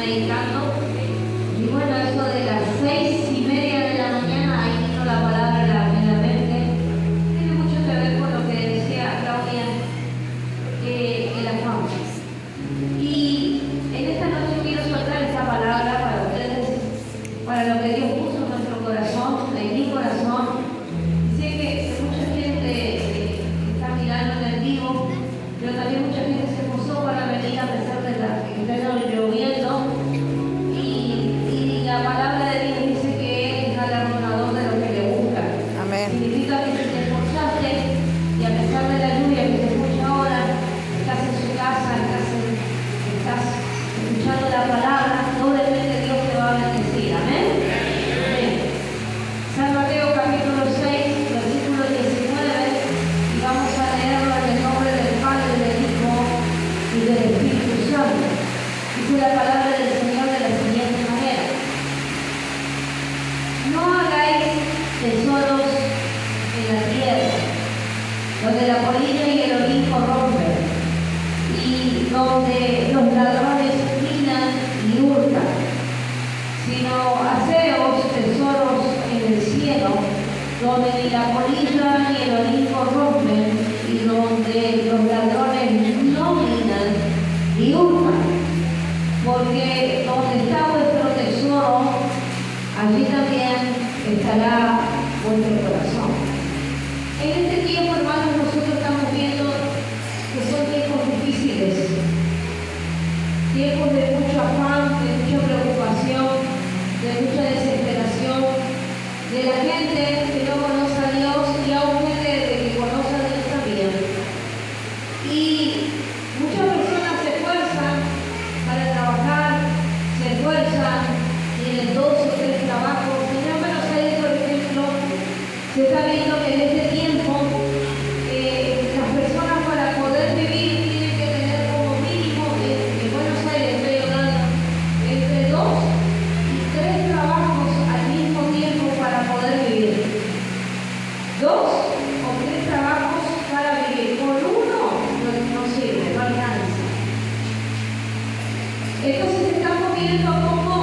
meditando. Y bueno, eso de las 6:30 de la mañana, ahí vino la palabra en la mente. Tiene mucho que ver con lo que decía Claudia, el afán. Y en esta noche quiero soltar esta palabra para ustedes, para lo que Dios puso en nuestro corazón, en mi corazón. Sé que mucha gente está mirando en el vivo, pero también mucha gente se esforzó para venir a pesar de que está lloviendo. Y la palabra de Dios dice que Él es galardonador de los que le buscan. Amén. Significa que si te esforzaste y a pesar de la lluvia que se escucha ahora, estás en su casa, estás escuchando la palabra, doblemente Dios te va a bendecir. Amén. Amén. San Mateo capítulo 6, versículo 19, y vamos a leerlo en el nombre del Padre, del Hijo y del Espíritu Santo. Dice la palabra del Señor de la siguiente manera: no hagáis tesoros en la tierra, donde la polilla y el orín corrompen, y donde los ladrones minan y hurtan, sino haceos tesoros en el cielo, donde ni la polilla ni el orín corrompen, y donde los ladrones no minan ni hurtan. Porque donde está vuestro tesoro, allí también estará vuestro corazón. En este tiempo, hermanos, nosotros estamos viendo que son tiempos difíciles, tiempos de mucho afán, de mucha preocupación, de mucha desesperación, de la gente que no conoce a Dios y aún gente que conoce a Dios también. Y muchas personas se esfuerzan para trabajar, se esfuerzan, tienen 2 o 3 trabajos. En Buenos Aires, por ejemplo, se está viendo que en este tiempo las personas para poder vivir tienen que tener como mínimo, en Buenos Aires estoy hablando, entre 2 y 3 trabajos al mismo tiempo para poder vivir. 2 o 3 trabajos para vivir. Con uno no sirve, no alcanza. Entonces estamos viendo cómo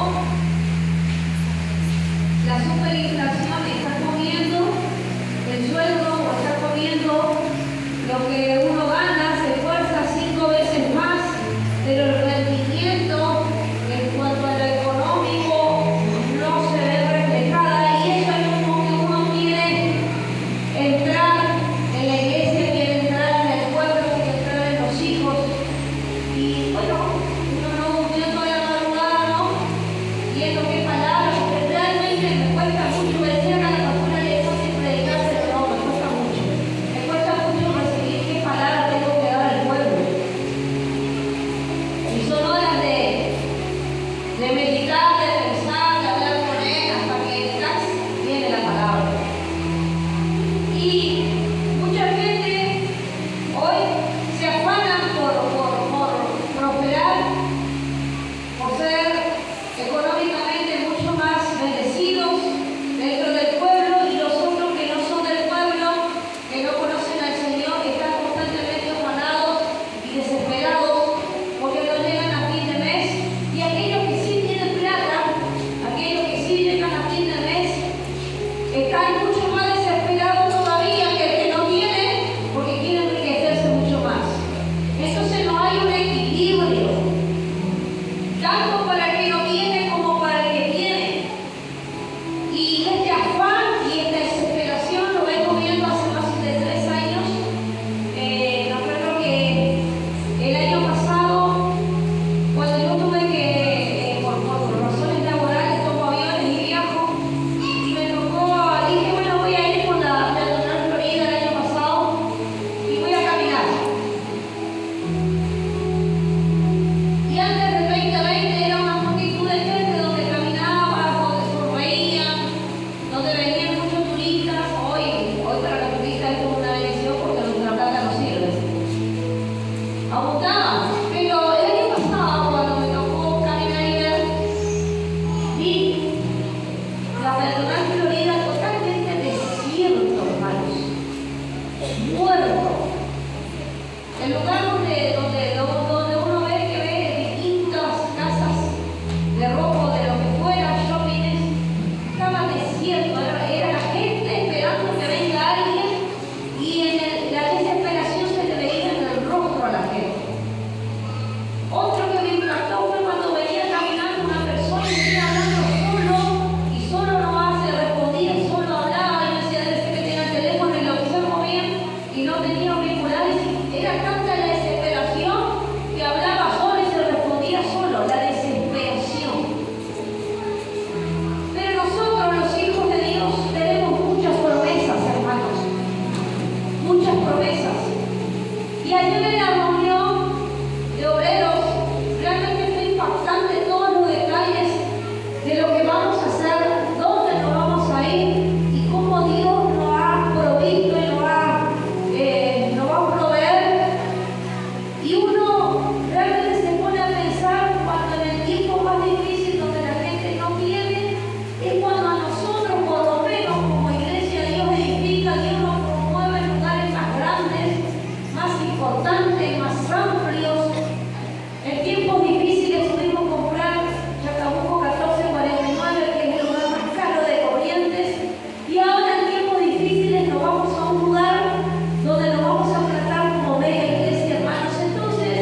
la superinflación está comiendo el sueldo o está comiendo lo que uno gana, se esfuerza 5 veces más, pero el rendimiento en cuanto a lo económico no se ve reflejada, y eso es como que uno quiere entrar en la iglesia, quiere entrar en el pueblo, quiere entrar en los hijos, y bueno, uno no durmió toda la madrugada, ¿no? Viendo qué palabras, porque realmente me cuesta mucho. Me decían a la pastora que eso sin predicar, pero no, me cuesta mucho. Me cuesta mucho recibir qué palabras tengo que dar al pueblo. Y son horas de meditar, de pensar, de hablar con él, hasta que viene la palabra. Y mucha gente hoy se afana por prosperar, por ser económicamente mucho más bendecidos dentro del pueblo, y los otros que no son del pueblo, que no conocen al Señor, están constantemente afanados y desesperados porque no llegan a fin de mes. Y aquellos que sí tienen plata, aquellos que sí llegan a fin de mes, están mucho más desesperados todavía que el que no tiene, porque quieren enriquecerse mucho más. Entonces no hay un equilibrio, tanto para el que no tiene como para el que tiene. Y este afán y esta desesperación lo vengo viendo hace más de 3 años. Recuerdo que el año pasado, cuando yo tuve que, por razones laborales, tomo aviones y viajo, y me tocó, dije, bueno, voy a ir con la peatonal Florida el año pasado y voy a caminar. Y antes del 2020 era una multitud de gente donde caminaba, donde sonreían, donde venían muchos turistas. Hoy para los turistas es como una bendición porque nuestra plata no sirve. Abundaba. Pero el año pasado, cuando me tocó caminar y ver, vi la peatonal Florida totalmente desierto, hermanos. Muerto. El lugar donde uno ve que ve distintas casas Y uno realmente se pone a pensar cuando en el tiempo más difícil donde la gente no tiene, es cuando a nosotros, por lo menos como iglesia, Dios edifica, Dios nos promueve en lugares más grandes, más importantes, más amplios. En tiempos difíciles pudimos comprar Chacabuco 1449, que es el lugar más caro de Corrientes, y ahora en tiempos difíciles nos vamos a un lugar donde nos vamos a tratar como bella iglesia, hermanos. Entonces,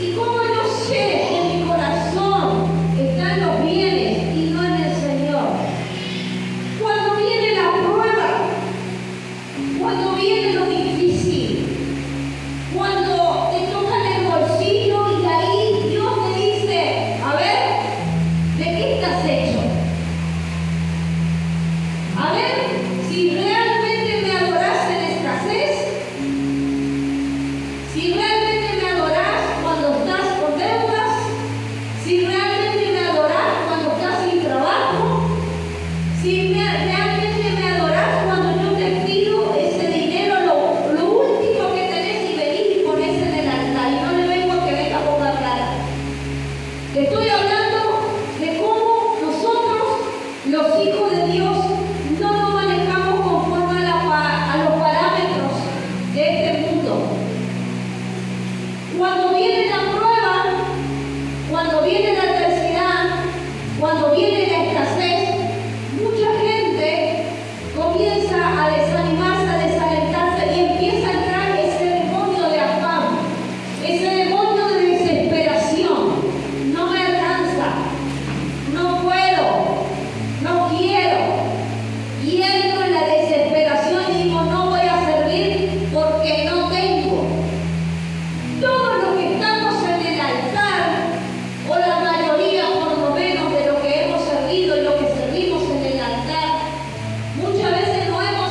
¿Y cómo yo sé que mi corazón está en los bienes y no en el Señor? Cuando viene la prueba, cuando viene lo difícil, cuando te tocan el bolsillo y ahí Dios te dice, a ver, ¿de qué estás hecho? A ver, si realmente me adorás en escasez, si realmente me adorás cuando estás con deudas, si realmente me adorás cuando estás sin trabajo, si realmente me adorás cuando yo te pido ese dinero, lo último que tenés y venís y ponés en el altar, y no le vengo a que venga a boca plata. Te estoy hablando de cómo nosotros, los hijos de Dios, no nos manejamos conforme a los parámetros de este mundo. Cuando viene la prueba, cuando viene la adversidad, cuando viene la escasez, mucha gente comienza a desanimarse, a desalentarse y empieza a entrar ese demonio de afán, ese demonio de desesperación. No me alcanza, no puedo, no quiero. Y entro en la desesperación y digo, no voy a servir porque no tengo. Todos los que estamos en el altar, o la mayoría por lo menos de lo que hemos servido y lo que servimos en el altar, muchas veces no hemos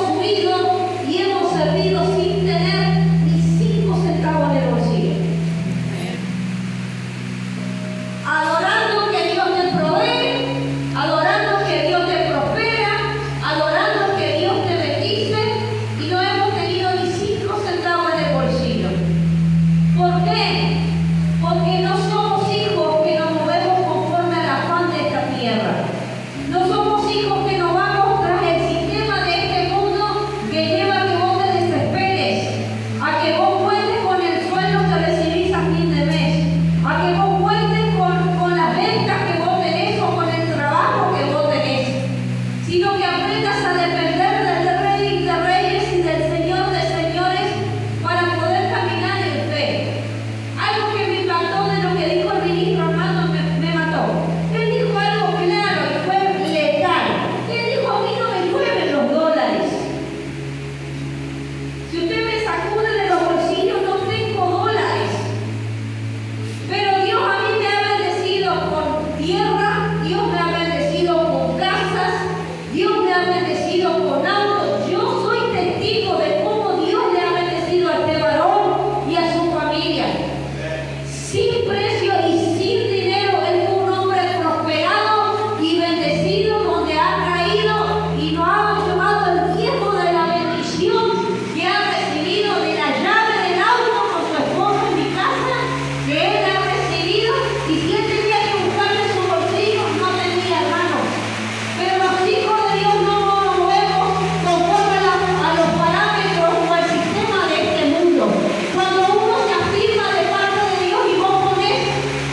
subido y hemos servido sin tener ni 5 centavos en el bolsillo. Adorando que Dios te provee, adorando que Dios te prospera, adorando que Dios te bendice, y no hemos tenido ni 5 centavos en el bolsillo. ¿Por qué? Porque no somos hijos que nos movemos conforme al afán de esta tierra. No somos hijos que nos vamos tras el sistema de este mundo que lleva a que vos te desesperes, a que vos cuentes con el sueldo que recibís a fin de mes, a que vos cuentes con las ventas que vos tenés o con el trabajo que vos tenés, sino que aprendas a depender del Rey de Reyes y del Señor de Señores para poder caminar en fe. Algo que me impactó de lo que dijo el ministro Armando me mató. Él dijo algo claro y fue letal. Él dijo, a mí no me mueven los dólares. Si usted me sacude de los bolsillos, no tengo dólares. Pero Dios a mí me ha bendecido con tierra, Dios me ha bendecido con casas, Dios me ha bendecido con autos. Yo soy testigo de cómo Dios le ha bendecido a este varón y a su familia. Sin precio y sin dinero, él fue un hombre prosperado y bendecido, donde ha caído y nos ha llevado el tiempo de la bendición que ha recibido, de la llave del auto con su esposo en mi casa, que él ha recibido, y si él tenía que buscarle su bolsillo, no tenía, hermanos. Pero los hijos de Dios no nos movemos conforme a los parámetros o al sistema de este mundo. Cuando uno se afirma de parte de Dios y vos pones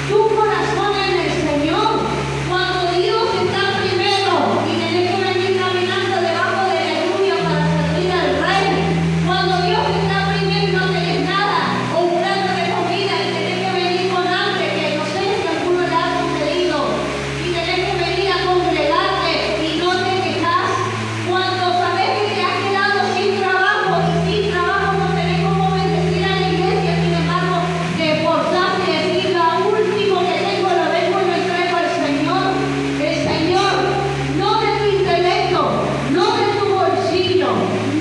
tu corazón en el Señor, cuando Dios está primero y tenés que venir caminando debajo de la lluvia para servir al Rey, cuando Dios está primero y no tenés nada, o un plato de comida y tenés que venir con hambre, que no sé si alguno le ha sucedido, y tenés que venir a congregarte y no te quejas, cuando sabés que te has quedado sin trabajo y sin trabajo no tenés cómo bendecir a la iglesia, sin embargo te esforzás y decís, lo último que tengo lo vengo y lo entrego al Señor. El Señor, no de tu intelecto, no de tu bolsillo,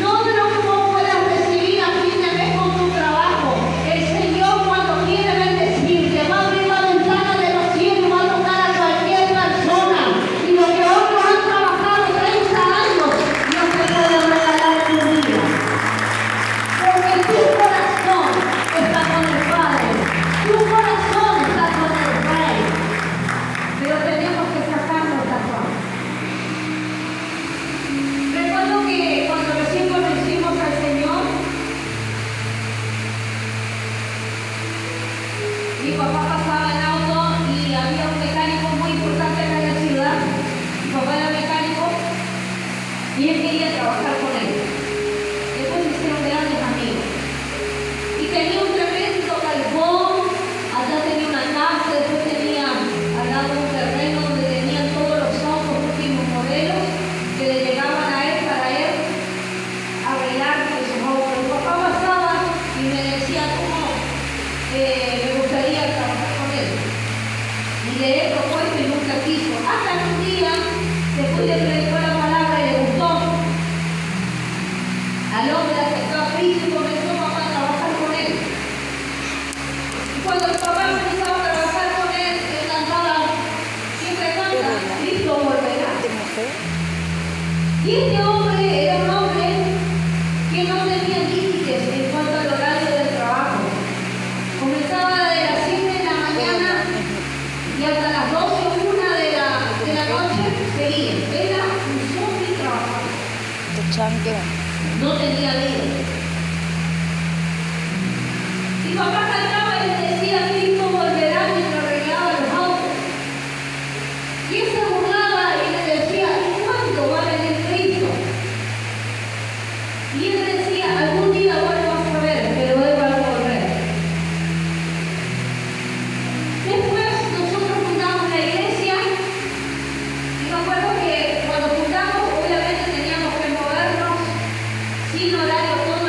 no de lo que vos puedas recibir a fin de mes con tu trabajo. El Señor, cuando quiere bendecirte, va a abrir la ventana de los cielos, va a tocar a cualquier persona, y lo que otros han trabajado 30 años no se puede regalar en un día. Porque tu corazón está con el Padre, tu corazón está con el Rey, pero tenemos que sacarnos la fama. Recuerdo que cuando recién conocimos al Señor, mi papá pasaba en auto y había un mecánico muy importante acá en la ciudad. Mi papá era mecánico y él quería trabajar con él. Después se hicieron grandes amigos. Y tenía un tremendo galpón me gustaría trabajar con él. Y le he propuesto y nunca quiso. Hasta que un día, después le predicó la palabra y le gustó, al hombre aceptó a Cristo y comenzó papá a trabajar con él. Y cuando el papá comenzaba a trabajar con él, él cantaba, siempre canta, Cristo volverá. Y este hombre era un hombre que no tenía límites en cuanto al horario del trabajo. Comenzaba de las 7 de la mañana y hasta las 12 o 1 de la noche seguía. Era un zombie trabajando. No tenía vida. Y papá cantaba y le decía, Cristo volverá mientras arreglaba los autos. Y él se burlaba y le decía, ¿y cuándo va a venir Cristo? Y él decía, algún día vos lo vas a ver, pero él va a volver. Después nosotros fundamos la iglesia y me acuerdo que cuando fundamos obviamente teníamos que movernos sin horario todo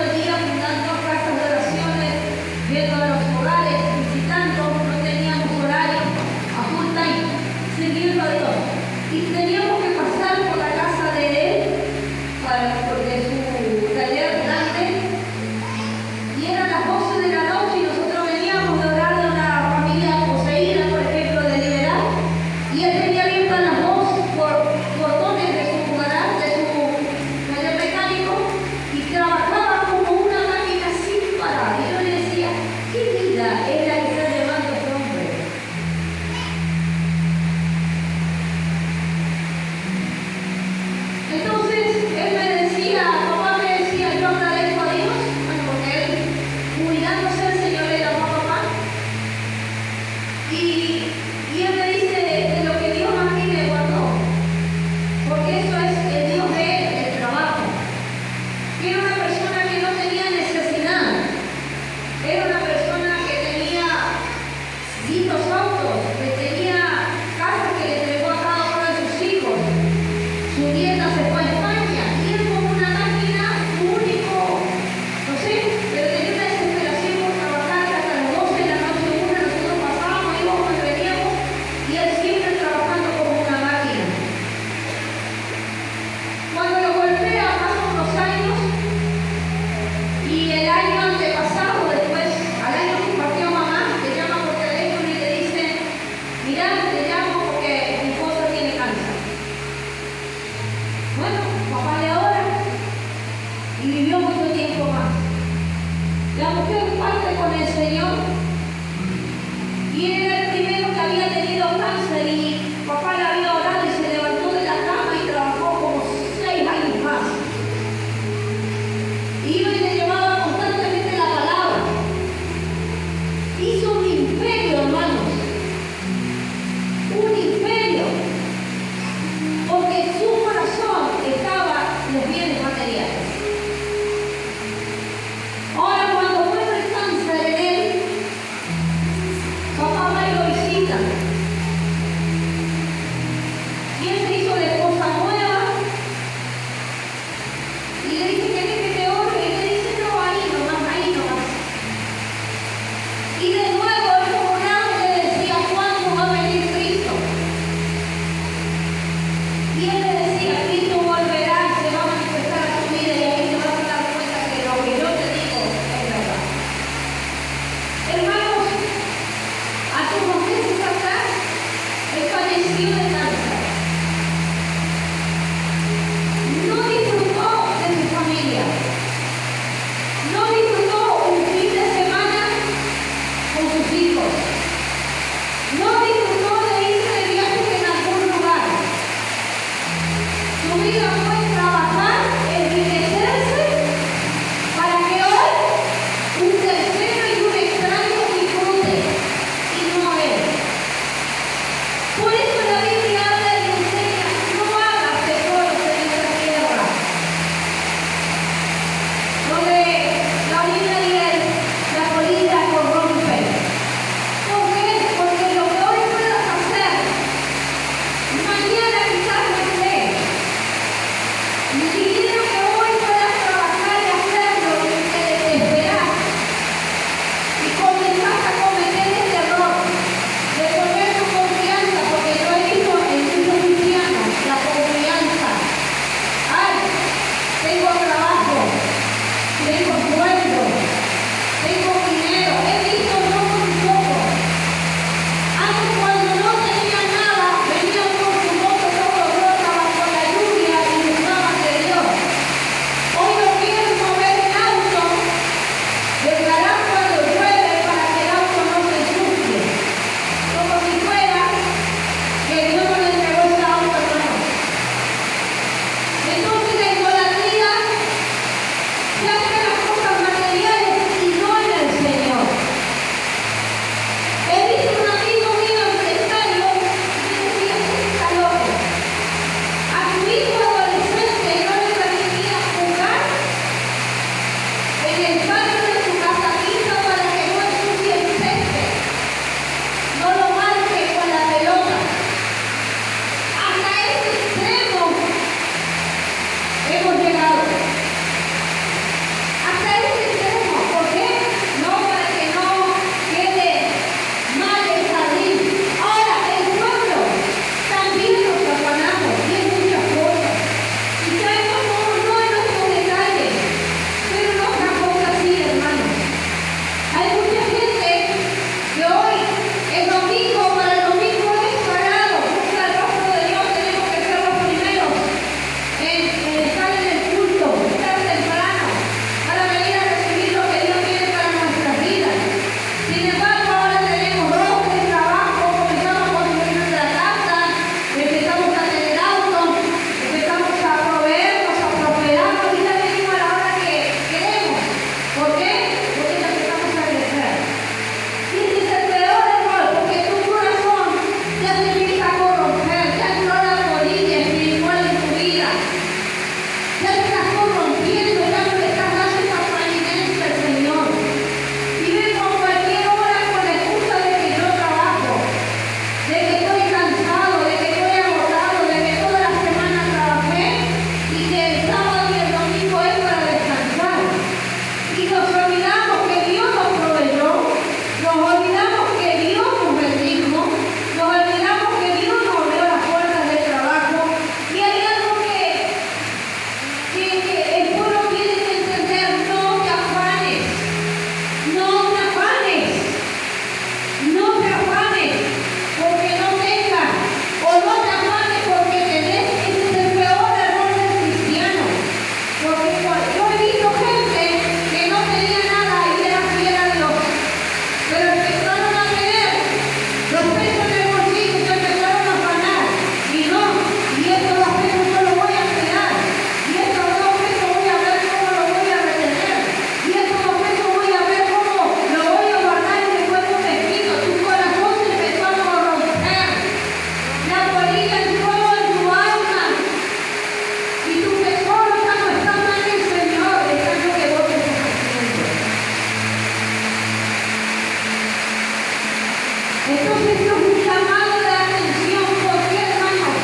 Entonces esto es un llamado de atención. ¿Por qué, hermanos?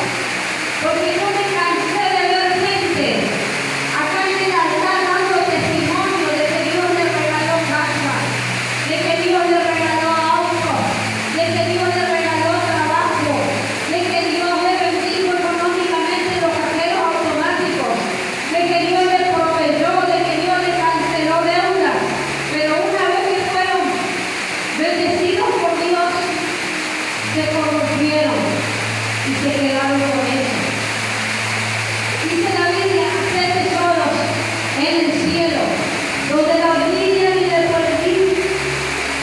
Porque no me cansé de ver gente acá en el altar dando testimonio de que Dios le regaló casa, de que Dios le regaló auto, de que Dios le regaló trabajo, de que Dios le bendijo económicamente los cajeros automáticos, de que Dios le proveyó, de que Dios le canceló deudas. Pero una vez que fueron bendecidos por Dios, se corrompieron y se quedaron con eso. Dice la Biblia, hacer tesoros en el cielo, donde la orilla ni el polvillo,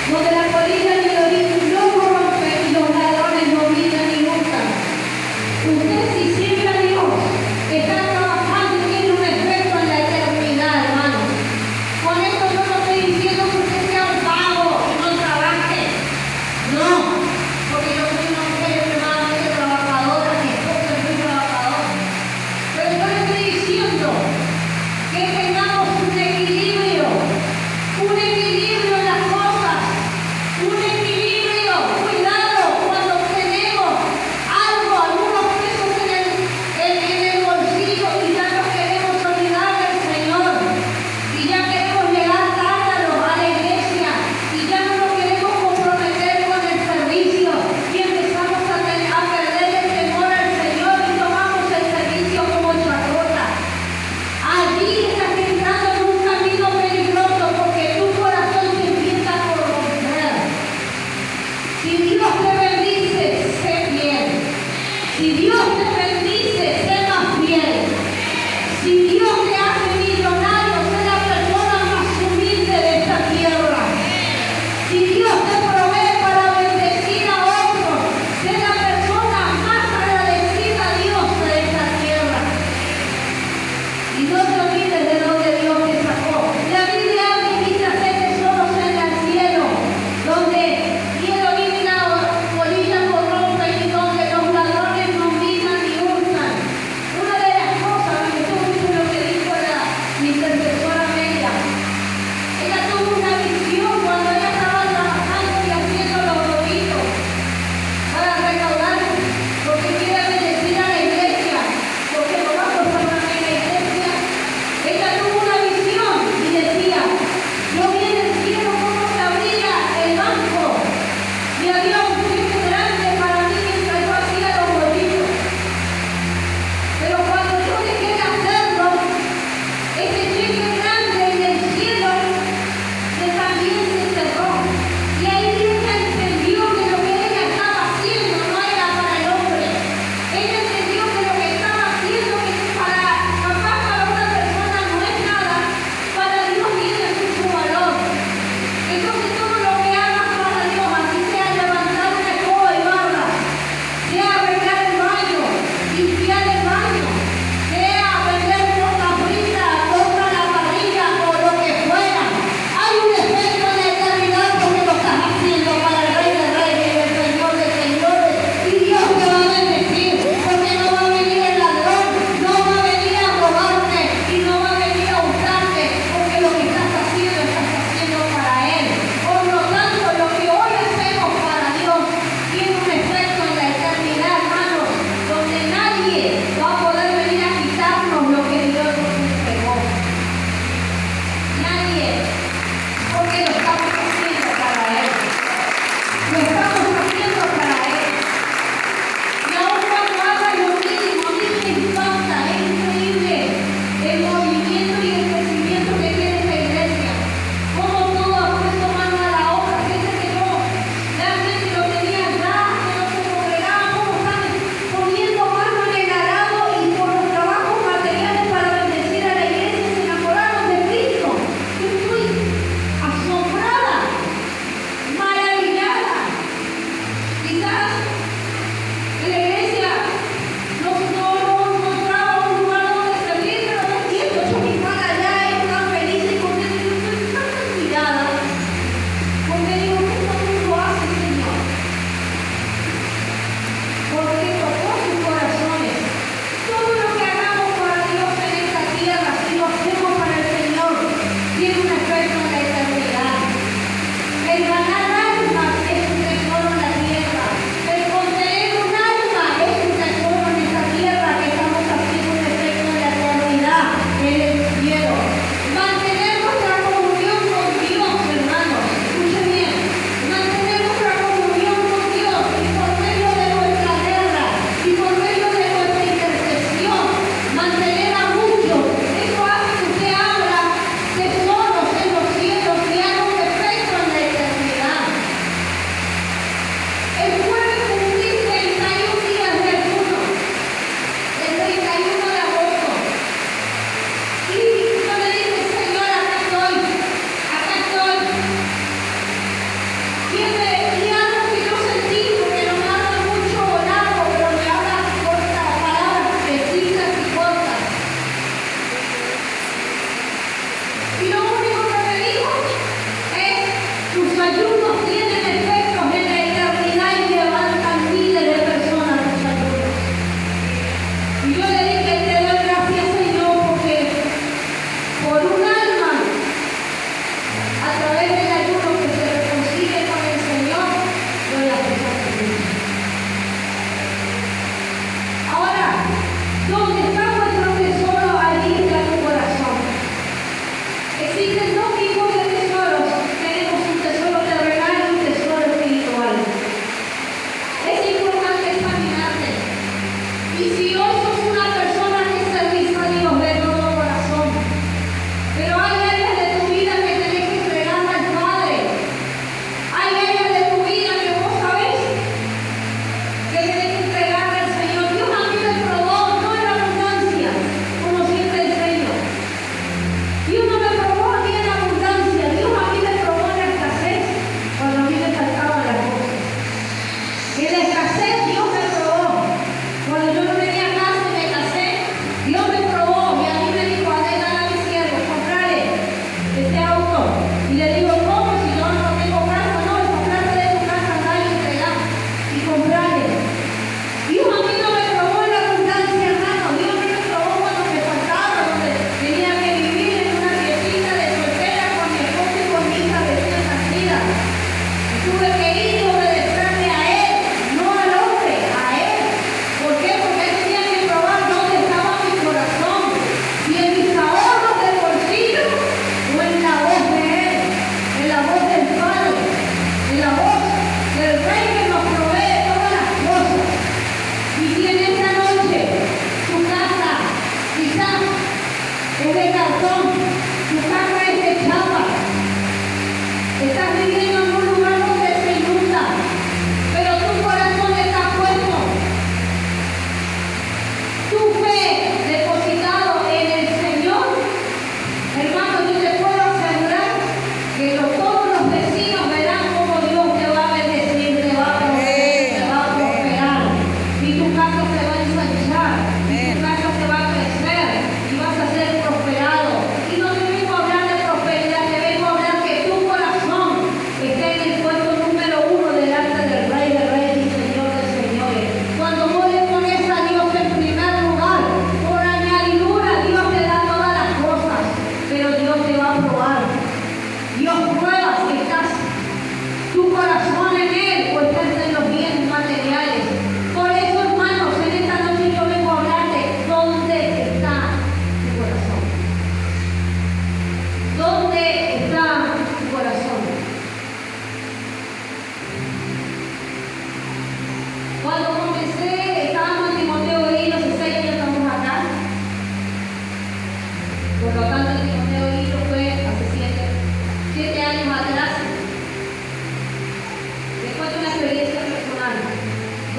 donde la polilla ni el orín no corrompen y los ladrones no miran ni buscan. Usted, si sirve a Dios, está trabajando y tiene un efecto en la eternidad, hermano. Con esto yo no estoy diciendo que usted sea un vago y no trabaje. No, porque yo soy una mujer extremadamente trabajadora, mi esposo es muy trabajador. Pero yo le estoy diciendo que tengamos un equilibrio en las cosas, un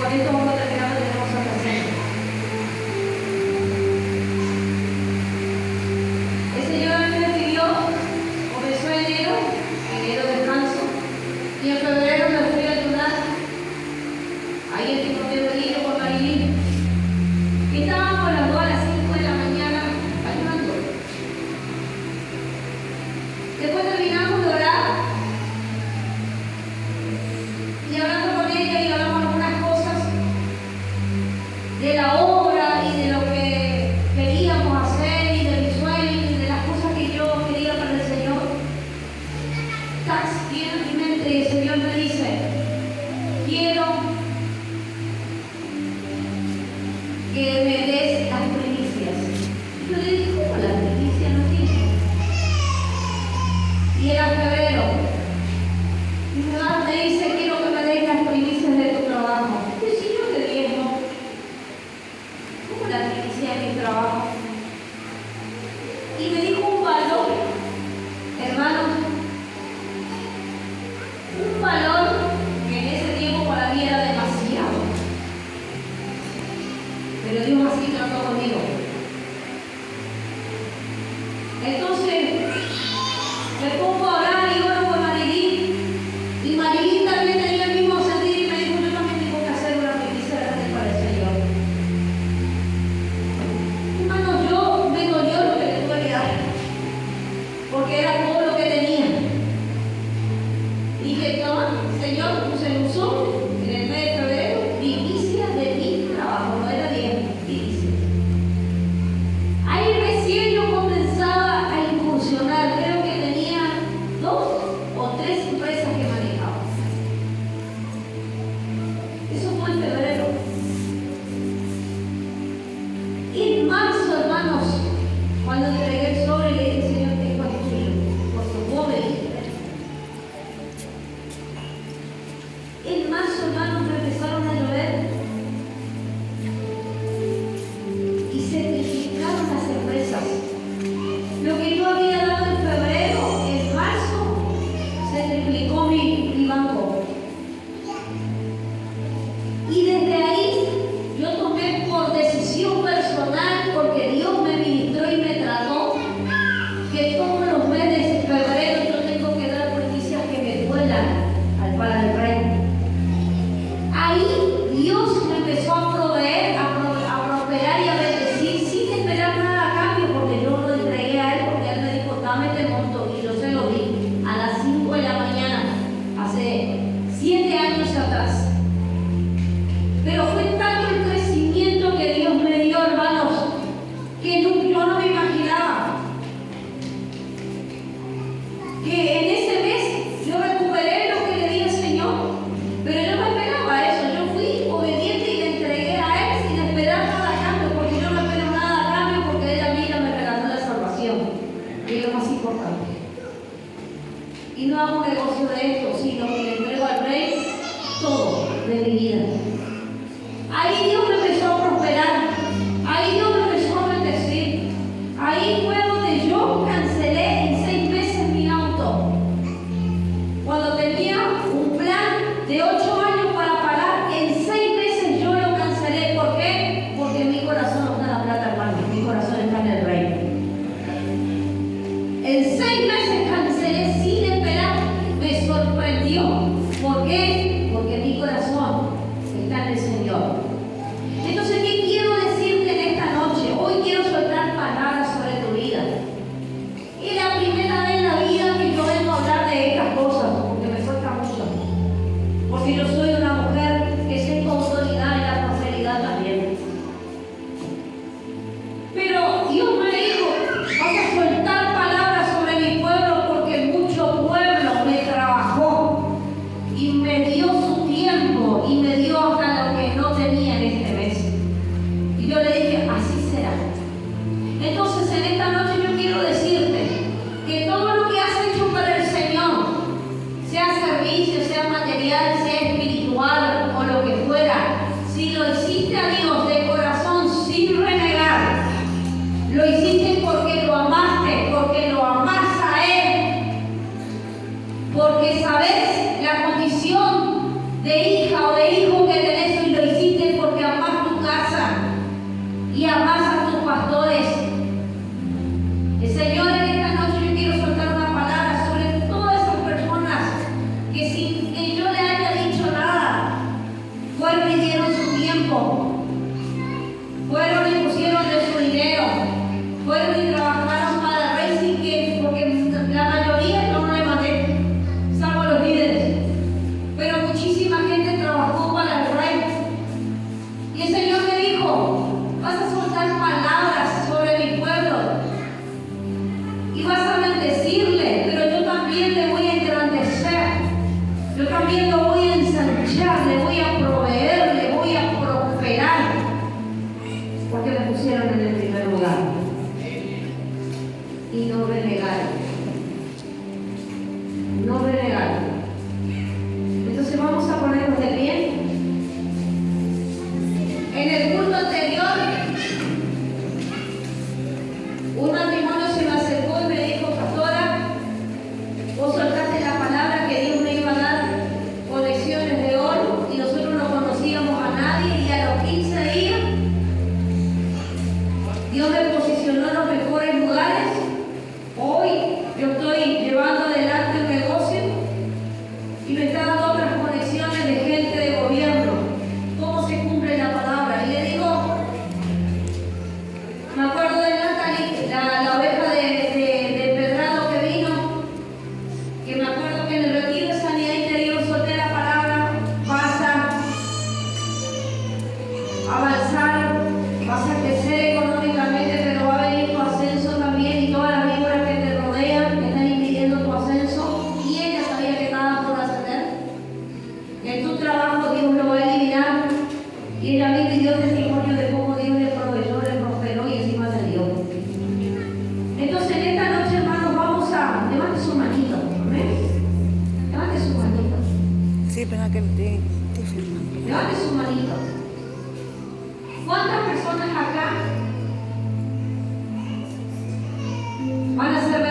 con esto vamos a terminar lo que tenemos que hacer. El Señor me pidió, comenzó enero descanso, y en febrero me fui a ayudar. Ahí el tipo de Benito con Marilyn. Y estábamos a las 2 a las 5 de la mañana ayudando. Después terminamos de orar y hablando con ella y hablamos algunas cosas de la obra y de lo que queríamos hacer y de mis sueños y de las cosas que yo quería para el Señor. Viene a mi mente y el Señor me dice: quiero que me des las primicias. Yo le dije: ¿cómo las primicias no tienen? Y era febrero. Y mi mamá me dice: quiero que me des las primicias de tu trabajo. Y el Señor te dijo: ¿cómo las primicias de mi trabajo? Y me dijo un valor, hermano, un valor que en ese tiempo para mí era demasiado. Pero Dios así trató conmigo. Entonces me pongo a orar y oro con Marilyn. Y Marilyn también tenía el mismo sentir y me dijo: yo también tengo que hacer una primicia grande para el Señor. Hermano, yo me dolió lo que le tuve que dar, porque era todo lo que tenía. Dije: toma, Señor, se me usó en el mes de febrero, primicia de mi trabajo, no era 10, primicia. Ahí recién yo comenzaba a incursionar, creo que tenía 2 o 3 empresas que manejaba. Eso fue en febrero. Y en marzo, hermanos, cuando entregué el sobre, le dije: Señor, tengo aquí, por favor, me dijiste. En marzo, hermanos, me empezaron a llover y se triplicaron las empresas. Lo que yo había dado en febrero, en marzo, se triplicó mi banco. Y desde ahí yo tomé por decisión personal, porque Dios me ministró y me trató, que todos los meses de febrero yo tengo que dar noticias que me duelan para el reino. Ahí Dios me empezó a proveer, a prosperar y a bendecir sin esperar nada a cambio, porque yo lo entregué a Él, porque Él me dijo: dame este monto, y yo se lo di a las 5 de la mañana, hace 7 años atrás. Pero fue tanto el crecimiento que Dios me dio, hermanos, que yo no me imaginaba que en ese mes yo recuperé lo que le di al Señor. Pero yo no esperaba eso. Yo fui obediente y le entregué a Él sin esperar nada a cambio, porque yo no espero nada a cambio, porque Él a mí ya me regaló la salvación, que es lo más importante. Y no hago negocio de esto, sino que le entrego al Rey todo de mi vida. Ahí Dios me empezó a prosperar. Ahí Dios me empezó a bendecir. Ahí fue donde yo cancelé en 6 meses mi auto. Cuando tenía un plan de 8 años para pagar, en 6 meses yo lo cancelé. ¿Por qué? Porque mi corazón no está en la plata, hermano. Mi corazón está en el reino. En 6 meses cancelé sin esperar. Me sorprendió. ¿Por qué? Porque mi corazón está en el Señor. Entonces, ¿qué quiero decirte en esta noche? Hoy quiero soltar palabras sobre tu vida. Es la primera vez en la vida que yo vengo a hablar de estas cosas, porque me falta mucho. Porque yo soy una mujer que tengo autoridad en la prosperidad también. Pero Dios me dijo: vas a soltar palabras sobre mi pueblo, porque mucho pueblo me trabajó y me dio su tiempo y me dio hasta lo que no tenía en este mes. Y yo le dije: así será. Entonces, en esta noche yo quiero decirte que todo lo que has hecho para el Señor, sea servicio, sea material, sea espiritual o lo que fuera, si lo hiciste a Dios de corazón sin renegar, lo hiciste porque lo amaste, porque lo amás a Él, porque sabes la condición de hija o de hijo que tenés y lo hiciste tiempo, fueron y pusieron de su dinero, fueron y trabajaron para Racing, porque la mayoría no le mandé, salvo los líderes, pero muchísima gente trabajó para el Rey. Y el Señor me dijo: vas a soltar palabras sobre mi pueblo y vas a bendecirle, pero yo también le voy a engrandecer, yo también lo voy a ensanchar, le voy a proveer, le voy a prosperar, porque me pusieron en el primer lugar y no renegaron, no renegaron. Entonces vamos a ponernos de pie. En el culto anterior, un matrimonio se me acercó y me dijo: pastora, vos soltaste la palabra que Dios me iba a dar con lecciones de oro y nosotros no conocíamos a nadie, y a los 15 días Dios me posicionó en los mejores lugares. Hoy yo estoy llevando adelante un negocio y me está dando otras conexiones de gente de gobierno. ¿Cómo se cumple la palabra? Y le digo, me acuerdo de Natalie, la oveja de Pedrado que vino, que me acuerdo que en el retiro de sanidad interior solté la palabra: vas a avanzar, vas a crecer económicamente, pero va a venir tu ascenso también, y todas las víboras que te rodean están impidiendo tu ascenso, y ella sabía que estaba por ascender. En tu trabajo Dios lo va a eliminar, y ella me dio testimonio de cómo Dios le proveyó, le prosperó y encima le dio. Entonces en esta noche, hermanos, vamos a... levante su manito, ¿amén? Levante su manito. Sí, pero que te filmando. Levante su manito.